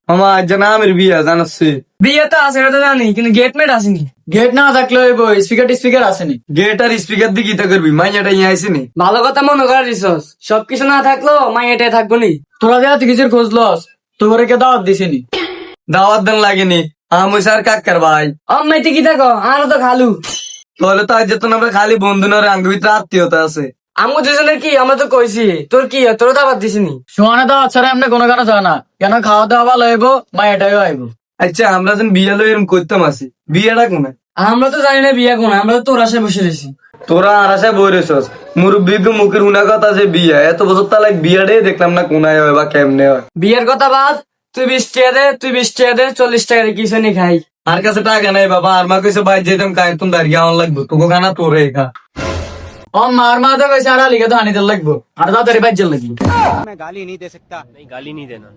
মামা আজ জানা আমের বিয়া জানাচ্ছি। বিয়ে তো আছে এটা তো জানি, কিন্তু গেট মেট আসেনি। গেট না থাকলে স্পিকার আসেনি। গেট আর স্পিকার দিয়ে গীতা করবি, মাইয়াটা ইয়ে আইসিনি। ভালো কথা মনে করা দিছস, সবকিছু না থাকলো মাই এটাই থাকবো নি। তোরা দেয়া তুই কিছুর খোঁজ লস, তোরে কে দাওয়াত দিছিনি। দাওয়াত দেন লাগেনি, আমি স্যার কাকার ভাই। মাইতে কি থাকো আরো তো খালু। তাহলে তো আজ যেত আমরা খালি বন্ধু না, আঙ্গ ভিতরে আত্মীয়তা আছে। আমগো দুজনের কি, আমরা তো কইছি তোর কি, তোর তো আবার দিছিনি। সোয়ানা দাওয়াত ছাড়া এমনি কোনো কারো যায় না, কেন খাওয়া দাওয়া ভালো হইব, মা এটাইও আইব। আচ্ছা আমরা যেন বিয়া লই এরকম করতাম আছি, বিয়াটা কোনে? আমরা তো জানি না বিয়া কোন, আমরা তো তোর আশায় বসে রয়েছি। তোরা আর আশায় বই রেছস, মুরব্বী মুখের উনা কথা যে বিয়া, এত বছর তাহলে বিয়াটাই দেখলাম না কোনায় হয় বা কেমনে হয়। বিয়ের কথা বাদ, তুই 20 টাকা দে, তুই 20 টাকা দে, 40 টাকা দিয়ে কিছু নি খাই। আর কাছে টাকা নাই বাবা, আর মা কইছে ভাই যেতাম কাই তুমি দাঁড়িয়ে আমার লাগবে, তোকে খানা তোরে খা। ও মার মা তো কইছে আর লিখে তো আনিতে লাগবো, আর তাড়াতাড়ি বাইর লাগবে। मैं गाली नहीं दे सकता। नहीं गाली नहीं देना।